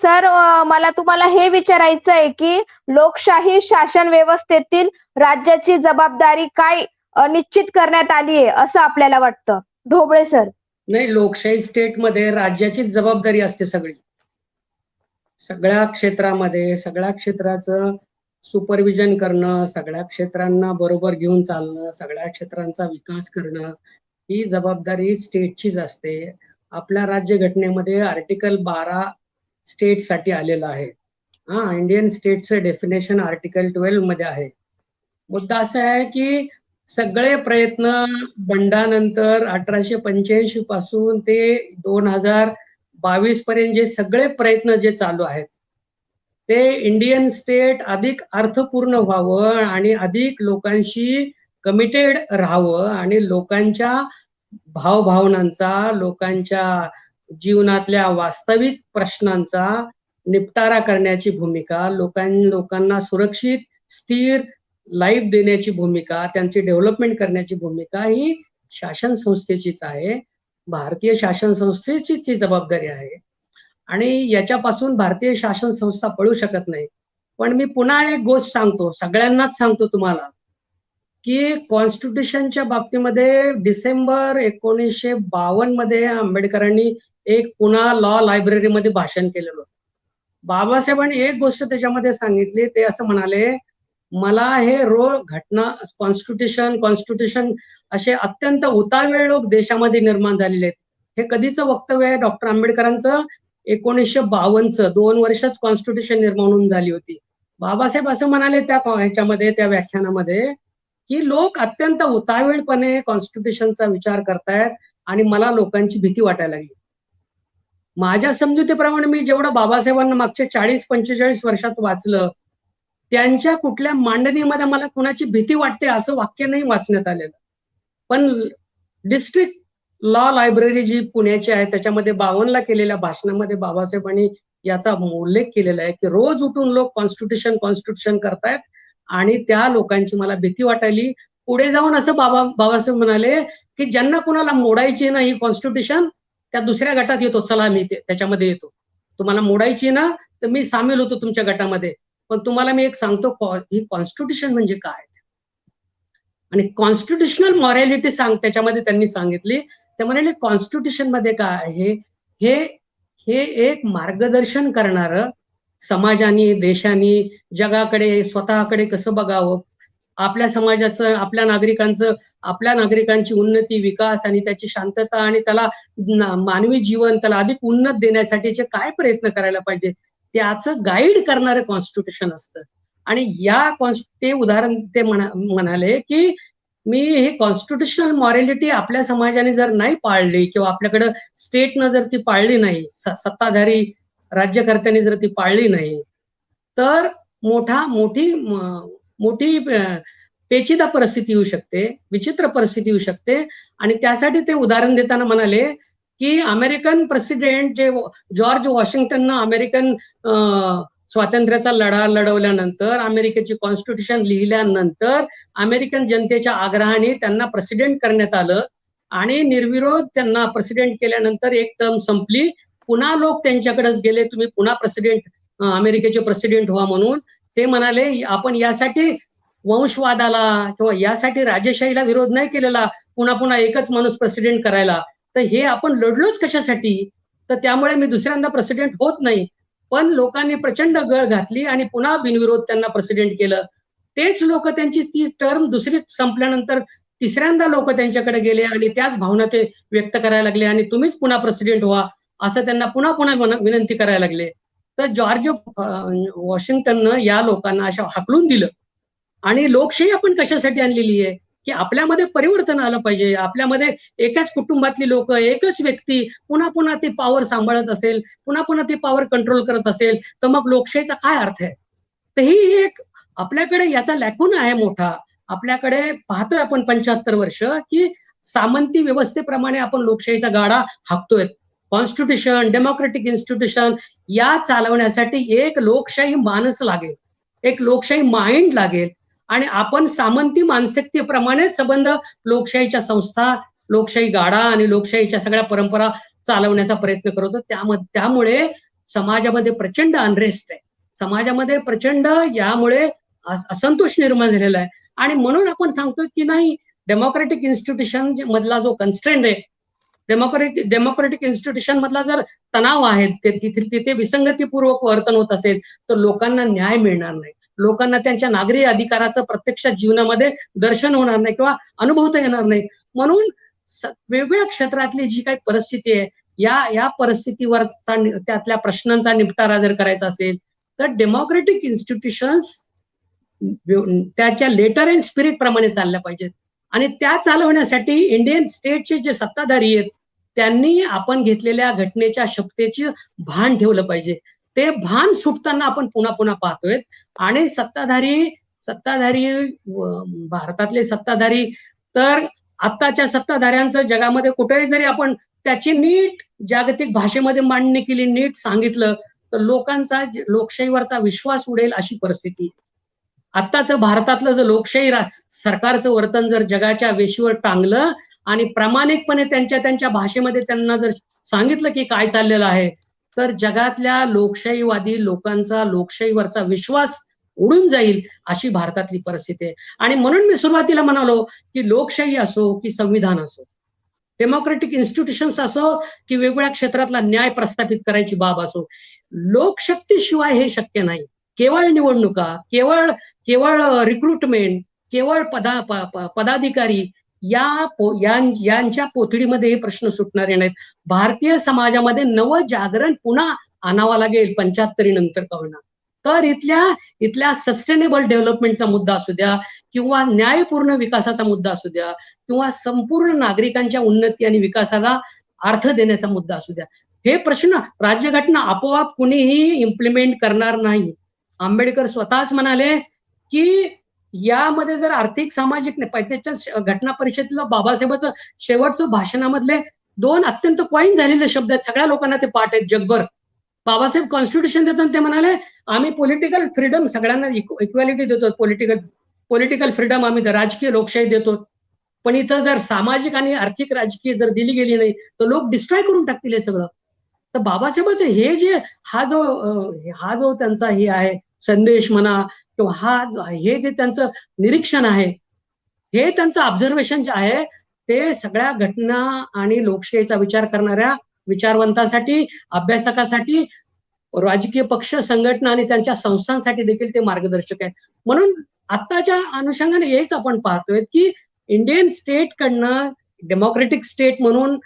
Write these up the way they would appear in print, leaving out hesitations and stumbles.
Sir मला तुम्हाला हे विचारायचं आहे की लोकशाही शासन व्यवस्थेतील राज्याची जबाबदारी काय निश्चित करण्यात आली आहे असं आपल्याला वाटतं? ढोबळे सर. नाही, लोकशाही स्टेटमध्ये राज्याचीच जबाबदारी असते सगळी. सगळ्या क्षेत्रामध्ये सगळ्या क्षेत्राचं सुपरविजन करणं, सगळ्या क्षेत्रांना बरोबर घेऊन चालणं, सगळ्या क्षेत्रांचा विकास करणं ही जबाबदारी स्टेटचीच असते. आपल्या राज्यघटनेमध्ये आर्टिकल 12 स्टेटसाठी आलेलं आहे. इंडियन स्टेटचं डेफिनेशन आर्टिकल 12 मध्ये आहे. मुद्दा असा आहे की सगळे प्रयत्न बंडानंतर 1885 पासून ते 2022 पर्यंत जे सगळे प्रयत्न जे चालू आहेत ते इंडियन स्टेट अधिक अर्थपूर्ण व्हावं आणि अधिक लोकांशी कमिटेड राहावं आणि लोकांच्या भावभावनांचा, लोकांच्या जीवनातल्या वास्तविक प्रश्नांचा निपटारा करण्याची भूमिका, लोकांना सुरक्षित स्थिर लाईफ देण्याची भूमिका, त्यांची डेव्हलपमेंट करण्याची भूमिका ही शासन संस्थेचीच आहे. भारतीय शासन संस्थेचीच ती जबाबदारी आहे आणि याच्यापासून भारतीय शासन संस्था पळू शकत नाही. पण मी पुन्हा एक गोष्ट सांगतो, सगळ्यांनाच सांगतो तुम्हाला, की कॉन्स्टिट्यूशनच्या बाबतीमध्ये डिसेंबर 1952 मध्ये आंबेडकरांनी एक पुन्हा लॉ लायब्ररीमध्ये भाषण केलेलं होतं. बाबासाहेबांनी एक गोष्ट त्याच्यामध्ये सांगितली, ते असं म्हणाले, मला हे घटना कॉन्स्टिट्यूशन असे अत्यंत उतावीळ लोक देशामध्ये निर्माण झालेले आहेत. हे कधीचं वक्तव्य आहे डॉक्टर आंबेडकरांचं? 1952चं. 2 वर्षच कॉन्स्टिट्यूशन निर्माण होऊन झाली होती. बाबासाहेब असं म्हणाले त्या व्याख्यानामध्ये की लोक अत्यंत उतावीळपणे कॉन्स्टिट्यूशनचा विचार करतायत आणि मला लोकांची भीती वाटायला लागली. माझ्या समजुतीप्रमाणे मी जेवढं बाबासाहेबांना मागच्या 40-45 वर्षात वाचलं, त्यांच्या कुठल्या मांडणीमध्ये मला कुणाची भीती वाटते असं वाक्य नाही वाचण्यात आलेलं. पण डिस्ट्रिक्ट लॉ लायब्ररी जी पुण्याची आहे त्याच्यामध्ये 52ला केलेल्या भाषणामध्ये बाबासाहेबांनी याचा उल्लेख केलेला आहे की रोज उठून लोक कॉन्स्टिट्यूशन करतायत आणि त्या लोकांची मला भीती वाटायली. पुढे जाऊन असं बाबासाहेब म्हणाले की ज्यांना कुणाला मोडायची ना ही कॉन्स्टिट्यूशन, त्या दुसऱ्या गटात येतो, चला मी त्याच्यामध्ये येतो. तुम्हाला मोडायची ना तर मी सामील होतो तुमच्या गटामध्ये. पण तुम्हाला मी एक सांगतो, ही कॉन्स्टिट्यूशन म्हणजे काय आणि कॉन्स्टिट्यूशनल मॉरॅलिटी त्याच्यामध्ये त्यांनी सांगितली. ते म्हणाले कॉन्स्टिट्यूशन मध्ये काय आहे, हे एक मार्गदर्शन करणारं समाजाने, देशाने जगाकडे, स्वतःकडे कसं बघावं, आपल्या समाजाचं, आपल्या नागरिकांची उन्नती, विकास आणि त्याची शांतता आणि त्याला मानवी जीवन त्याला अधिक उन्नत देण्यासाठीचे काय प्रयत्न करायला पाहिजे त्याचं गाईड करणारं कॉन्स्टिट्यूशन असतं. आणि ते उदाहरण ते म्हणाले की मी हे कॉन्स्टिट्यूशनल मॉरॅलिटी आपल्या समाजाने जर नाही पाळली किंवा आपल्याकडं स्टेटनं जर ती पाळली नाही, सत्ताधारी राज्यकर्त्यांनी जर ती पाळली नाही, तर मोठी पेचीदा परिस्थिती येऊ शकते, विचित्र परिस्थिती येऊ शकते. आणि त्यासाठी ते उदाहरण देताना म्हणाले की अमेरिकन प्रेसिडेंट जे जॉर्ज वॉशिंग्टननं अमेरिकन स्वातंत्र्याचा लढा लढवल्यानंतर, अमेरिकेची कॉन्स्टिट्यूशन लिहिल्यानंतर अमेरिकन जनतेच्या आग्रहाने त्यांना प्रेसिडेंट करण्यात आलं आणि निर्विरोध त्यांना प्रेसिडेंट केल्यानंतर एक टर्म संपली. पुन्हा लोक त्यांच्याकडेच गेले, तुम्ही पुन्हा अमेरिकेचे प्रेसिडेंट व्हा म्हणून. ते म्हणाले आपण यासाठी वंशवादाला किंवा यासाठी राजेशाहीला विरोध नाही केलेला, पुन्हा एकच माणूस प्रेसिडेंट करायला. तर हे आपण लढलोच कशासाठी? तर त्यामुळे मी दुसऱ्यांदा प्रेसिडेंट होत नाही. पण लोकांनी प्रचंड गळ घातली आणि पुन्हा बिनविरोध त्यांना प्रेसिडेंट केलं. तेच लोक त्यांची ती टर्म दुसरी संपल्यानंतर तिसऱ्यांदा लोक त्यांच्याकडे गेले आणि त्याच भावना ते व्यक्त करायला लागले आणि तुम्हीच पुन्हा प्रेसिडेंट व्हा असं त्यांना पुन्हा विनंती करायला लागले. तर जॉर्ज वॉशिंग्टननं या लोकांना अशा हाकलून दिलं. आणि लोकशाही आपण कशासाठी आणलेली आहे की आपल्यामध्ये परिवर्तन आलं पाहिजे. आपल्यामध्ये एकाच कुटुंबातली लोक, एकच व्यक्ती पुन्हा ती पॉवर सांभाळत असेल, पुन्हा ती पॉवर कंट्रोल करत असेल, तर मग लोकशाहीचा काय अर्थ आहे? तर ही एक आपल्याकडे याचा लॅकून आहे मोठा. आपल्याकडे पाहतोय आपण 75 वर्ष की सामंती व्यवस्थेप्रमाणे आपण लोकशाहीचा गाडा हाकतोय. कॉन्स्टिट्यूशन, डेमोक्रेटिक इन्स्टिट्यूशन या चालवण्यासाठी एक लोकशाही माणूस लागेल, एक लोकशाही माइंड लागेल आणि आपण सामंती मानसिकतेप्रमाणे संबंध लोकशाहीच्या संस्था, लोकशाही गाडा आणि लोकशाहीच्या सगळ्या परंपरा चालवण्याचा प्रयत्न करतो. त्यामुळे समाजामध्ये प्रचंड अनरेस्ट आहे, समाजामध्ये प्रचंड यामुळे असंतोष निर्माण झालेला आहे. आणि म्हणून आपण सांगतोय की नाही, डेमोक्रेटिक इन्स्टिट्यूशन मधला जो कन्स्ट्रेंट आहे, डेमोक्रेटिक इन्स्टिट्यूशन मधला जर तणाव आहे, तिथे विसंगतीपूर्वक वर्तन होत असेल तर लोकांना न्याय मिळणार नाही, लोकांना त्यांच्या नागरी अधिकाराचं प्रत्यक्ष जीवनामध्ये दर्शन होणार नाही किंवा अनुभवता येणार नाही. म्हणून वेगवेगळ्या क्षेत्रातली जी काही परिस्थिती आहे, या परिस्थितीवरचा त्यातल्या प्रश्नांचा निपटारा जर करायचा असेल तर डेमोक्रेटिक इन्स्टिट्यूशन्स त्याच्या लेटर अँड स्पिरिट प्रमाणे चालल्या पाहिजेत. आणि त्या चालवण्यासाठी इंडियन स्टेटचे जे सत्ताधारी आहेत त्यांनी आपण घेतलेल्या घटनेच्या शपथेची भान ठेवलं पाहिजे. ते भान सुटताना आपण पुन्हा पुन्हा पाहतोय. आणि सत्ताधारी भारतातले सत्ताधारी तर आत्ताच्या सत्ताधाऱ्यांचं जगामध्ये कुठेही जरी आपण त्याची नीट जागतिक भाषेमध्ये मांडणी केली, नीट सांगितलं तर लोकांचा लोकशाहीवरचा विश्वास उडेल अशी परिस्थिती. आत्ताचं भारतातलं जर लोकशाही सरकारचं वर्तन जर जगाच्या वेशीवर टांगलं आणि प्रामाणिकपणे त्यांच्या भाषेमध्ये त्यांना जर सांगितलं की काय चाललेलं आहे तर जगातल्या लोकशाहीवादी लोकांचा लोकशाहीवरचा विश्वास उडून जाईल अशी भारतातली परिस्थिती आहे. आणि म्हणून मी सुरुवातीला म्हणालो की लोकशाही असो की संविधान असो, डेमोक्रेटिक इन्स्टिट्यूशन्स असो की वेगवेगळ्या क्षेत्रातला न्याय प्रस्थापित करायची बाब असो, लोकशक्तीशिवाय हे शक्य नाही. केवळ निवडणुका, केवळ रिक्रुटमेंट, केवळ पदाधिकारी यांच्या पोथडीमध्ये हे प्रश्न सुटणारे नाहीत. भारतीय समाजामध्ये नवजागरण पुन्हा आणावं लागेल 75 नंतर का होईना. तर इथल्या सस्टेनेबल डेव्हलपमेंटचा मुद्दा असू द्या किंवा न्यायपूर्ण विकासाचा मुद्दा असू द्या किंवा संपूर्ण नागरिकांच्या उन्नती आणि विकासाला अर्थ देण्याचा मुद्दा असू द्या, हे प्रश्न राज्यघटना आपोआप कुणीही इम्प्लिमेंट करणार नाही. आंबेडकर स्वतःच म्हणाले की यामध्ये जर आर्थिक सामाजिक त्याच्या घटना परिषदेतलं बाबासाहेबांचं शेवटचं भाषणामधले 2 अत्यंत क्वाईन झालेले शब्द आहेत, सगळ्या लोकांना ते पाठ आहेत जगभर. बाबासाहेब कॉन्स्टिट्यूशन देताना ते म्हणाले आम्ही पॉलिटिकल फ्रीडम सगळ्यांना इक्वॅलिटी देतो, पॉलिटिकल फ्रीडम आम्ही राजकीय लोकशाही देतो, पण इथं जर सामाजिक आणि आर्थिक राजकीय जर दिली गेली नाही तर लोक डिस्ट्रॉय करून टाकतील हे सगळं. तर बाबासाहेबांचं हे जे हा जो त्यांचा हे आहे संदेश म्हणा किंवा हे जे त्यांचं निरीक्षण आहे, हे त्यांचं ऑब्झर्वेशन जे आहे ते सगळ्या घटना आणि लोकशाहीचा विचार करणाऱ्या विचारवंतासाठी, अभ्यासकासाठी, राजकीय पक्ष संघटना आणि त्यांच्या संस्थांसाठी देखील ते मार्गदर्शक आहे. म्हणून आत्ताच्या अनुषंगाने हेच आपण पाहतोय की इंडियन स्टेटकडनं डेमोक्रेटिक स्टेट म्हणून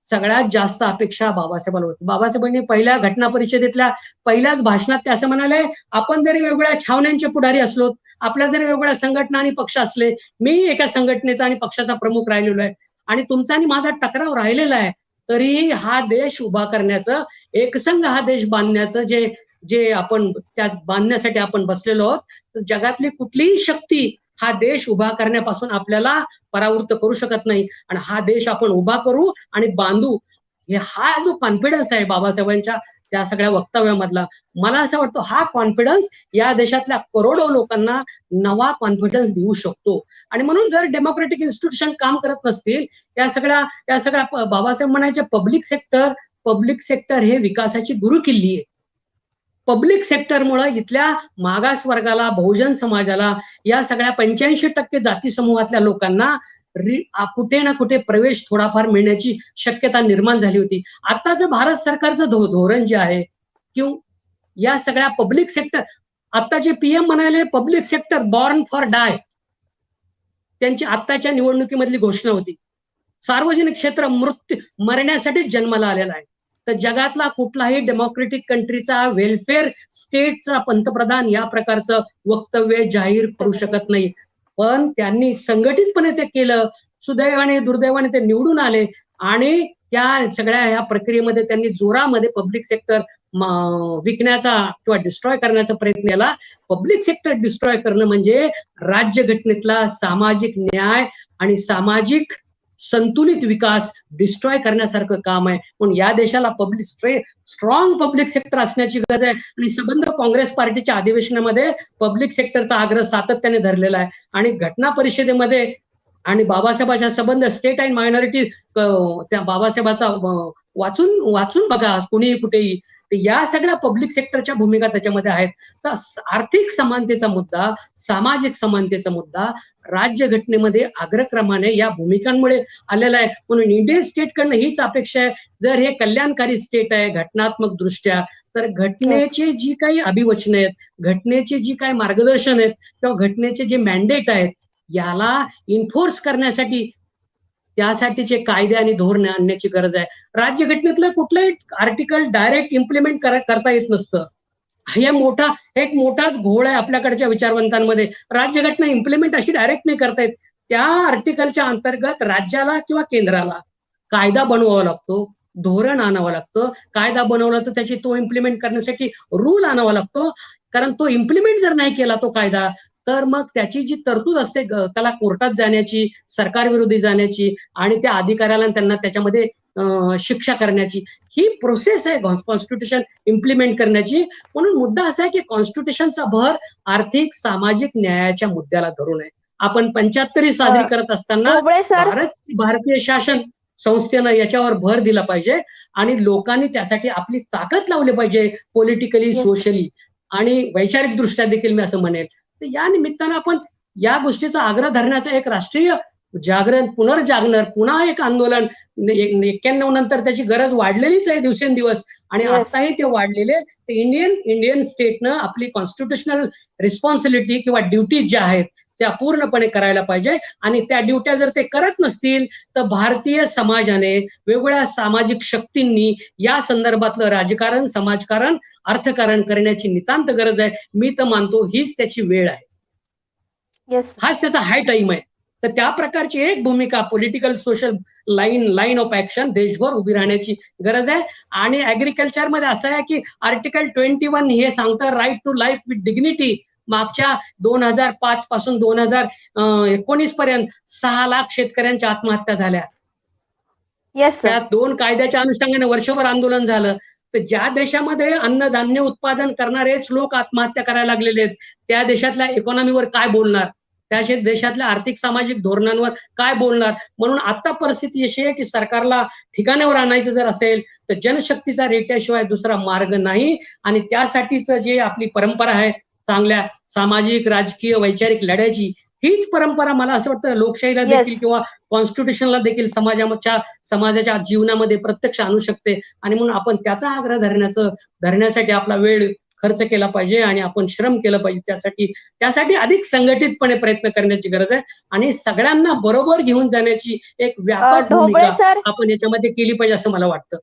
सगळ्यात जास्त अपेक्षा बाबासाहेबांना होती. बाबासाहेबांनी पहिल्या घटना परिषदेतल्या पहिल्याच भाषणात ते असं म्हणाले, आपण जरी वेगवेगळ्या छावण्यांचे पुढारी असलो, आपल्या जरी वेगवेगळ्या संघटना आणि पक्ष असले, मी एका संघटनेचा आणि पक्षाचा प्रमुख राहिलेलो आहे आणि तुमचा आणि माझा टकराव राहिलेला आहे, तरी हा देश उभा करण्याचं, एकसंघ हा देश बांधण्याचं जे आपण त्या बांधण्यासाठी आपण बसलेलो आहोत, तर जगातली कुठलीही शक्ती हा देश उभा करण्यापासून आपल्याला परावृत्त करू शकत नाही. आणि हा देश आपण उभा करू आणि बांधू, हा जो कॉन्फिडन्स आहे बाबासाहेबांच्या त्या सगळ्या वक्तव्यामधला, मला असं वाटतं हा कॉन्फिडन्स या देशातल्या करोडो लोकांना नवा कॉन्फिडन्स देऊ शकतो. आणि म्हणून जर डेमोक्रेटिक इन्स्टिट्यूशन काम करत नसतील, या सगळ्या बाबासाहेब म्हणायचे पब्लिक सेक्टर हे विकासाची गुरुकिल्ली आहे. पब्लिक सेक्टरमुळे इथल्या मागास वर्गाला, बहुजन समाजाला, या सगळ्या 85% जाती समूहातल्या लोकांना कुठे ना कुठे प्रवेश थोडाफार मिळण्याची शक्यता निर्माण झाली होती. आताचं भारत सरकारचं धोरण जे आहे किंवा या सगळ्या पब्लिक सेक्टर, आताचे पीएम म्हणाले पब्लिक सेक्टर बॉर्न फॉर डाय, त्यांची आत्ताच्या निवडणुकीमधली घोषणा होती. सार्वजनिक क्षेत्र मरण्यासाठी जन्माला आलेला आहे. तर जगातला कुठलाही डेमोक्रेटिक कंट्रीचा वेलफेअर स्टेटचा पंतप्रधान या प्रकारचं वक्तव्य जाहीर करू शकत नाही. पण त्यांनी संघटितपणे ते केलं. सुदैवाने दुर्दैवाने ते निवडून आले आणि त्या सगळ्या ह्या प्रक्रियेमध्ये त्यांनी जोरामध्ये पब्लिक सेक्टर विकण्याचा किंवा डिस्ट्रॉय करण्याचा प्रयत्न केला. पब्लिक सेक्टर डिस्ट्रॉय करणं म्हणजे राज्यघटनेतला सामाजिक न्याय आणि सामाजिक संतुलित विकास डिस्ट्रॉय करण्यासारखं काम आहे. म्हणून या देशाला स्ट्रॉंग पब्लिक सेक्टर असण्याची गरज आहे. आणि संबंध काँग्रेस पार्टीच्या अधिवेशनामध्ये पब्लिक सेक्टरचा आग्रह सातत्याने धरलेला आहे. आणि घटना परिषदेमध्ये आणि बाबासाहेबांच्या संबंध स्टेट अँड मायनॉरिटी, त्या बाबासाहेबांचा वाचून वाचून बघा कुणीही कुठेही. तर या सगळ्या पब्लिक सेक्टरच्या भूमिका त्याच्यामध्ये आहेत. तर आर्थिक समानतेचा मुद्दा, सामाजिक समानतेचा मुद्दा राज्यघटनेमध्ये अग्रक्रमाने या भूमिकांमुळे आलेला आहे. म्हणून इंडियन स्टेटकडनं हीच अपेक्षा आहे, जर हे कल्याणकारी स्टेट आहे घटनात्मक दृष्ट्या, तर घटनेची जी काही अभिवचने आहेत, घटनेची जी काही मार्गदर्शन आहेत किंवा घटनेचे जे मॅन्डेट आहेत, याला इन्फोर्स करण्यासाठी त्यासाठीचे कायदे आणि धोरणे आणण्याची गरज आहे. राज्यघटनेतलं कुठलंही आर्टिकल डायरेक्ट इम्प्लिमेंट करता येत नसतं. हे एक मोठाच घोळ आहे आपल्याकडच्या विचारवंतांमध्ये. राज्यघटना इम्प्लिमेंट अशी डायरेक्ट नाही करता येत. त्या आर्टिकलच्या अंतर्गत राज्याला किंवा केंद्राला कायदा बनवावा लागतो, धोरण आणावं लागतं. कायदा बनवला तर त्याची तो इम्प्लिमेंट करण्यासाठी रूल आणावा लागतो. कारण तो इम्प्लिमेंट जर नाही केला तो कायदा, तर मग त्याची जी तरतूद असते त्याला कोर्टात जाण्याची, सरकारविरोधी जाण्याची आणि त्या अधिकाऱ्याला त्यांना त्याच्यामध्ये शिक्षा करण्याची, ही प्रोसेस आहे कॉन्स्टिट्यूशन इम्प्लिमेंट करण्याची. म्हणून मुद्दा असा आहे की कॉन्स्टिट्यूशनचा भर आर्थिक सामाजिक न्यायाच्या मुद्द्याला धरून आहे. आपण 75 साजरी करत असताना ढोबळे सर, भारतीय शासन संस्थेनं याच्यावर भर दिला पाहिजे आणि लोकांनी त्यासाठी आपली ताकद लावली पाहिजे, पॉलिटिकली, सोशली आणि वैचारिक दृष्ट्या देखील मी असं म्हणेल. तर या निमित्तानं आपण या गोष्टीचा आग्रह धरण्याचा एक राष्ट्रीय जागरण, पुनर्जागरण, पुन्हा एक आंदोलन 91 नंतर त्याची गरज वाढलेलीच आहे दिवसेंदिवस आणि आताही ते वाढलेले. इंडियन स्टेटनं आपली कॉन्स्टिट्युशनल रिस्पॉन्सिबिलिटी किंवा ड्युटीज ज्या आहेत त्या पूर्णपणे करायला पाहिजे आणि त्या ड्युट्या जर ते करत नसतील तर भारतीय समाजाने, वेगवेगळ्या सामाजिक शक्तींनी या संदर्भातलं राजकारण, समाजकारण, अर्थकारण करण्याची नितांत गरज आहे. मी तर मानतो हीच त्याची वेळ आहे. हाच त्याचा हाय टाइम आहे. तर त्या प्रकारची एक भूमिका political social line of action देशभर उभी राहण्याची गरज आहे. आणि ऍग्रिकल्चर मध्ये असं आहे की आर्टिकल 21 हे सांगतं right to life with dignity. मागच्या 2005 पासून 2019 पर्यंत 6 लाख शेतकऱ्यांच्या आत्महत्या झाल्या. त्या 2 कायद्याच्या अनुषंगाने वर्षभर आंदोलन झालं. तर ज्या देशामध्ये अन्नधान्य उत्पादन करणारेच लोक आत्महत्या करायला लागलेले आहेत, त्या देशातल्या इकॉनॉमीवर काय बोलणार? त्या देशातल्या आर्थिक सामाजिक धोरणांवर काय बोलणार? म्हणून आता परिस्थिती अशी आहे की सरकारला ठिकाणावर आणायचं जर असेल तर जनशक्तीचा रेट्याशिवाय दुसरा मार्ग नाही. आणि त्यासाठीच जे आपली परंपरा आहे चांगल्या सामाजिक, राजकीय, वैचारिक लढ्याची, हीच परंपरा मला असं वाटतं लोकशाहीला देखील किंवा कॉन्स्टिट्यूशनला देखील समाजाच्या जीवनामध्ये प्रत्यक्ष आणू शकते. आणि म्हणून आपण त्याचा आग्रह धरण्यासाठी आपला वेळ खर्च केला पाहिजे आणि आपण श्रम केलं पाहिजे. त्यासाठी अधिक संघटितपणे प्रयत्न करण्याची गरज आहे आणि सगळ्यांना बरोबर घेऊन जाण्याची एक व्यापक भूमिका आपण याच्यामध्ये केली पाहिजे असं मला वाटतं.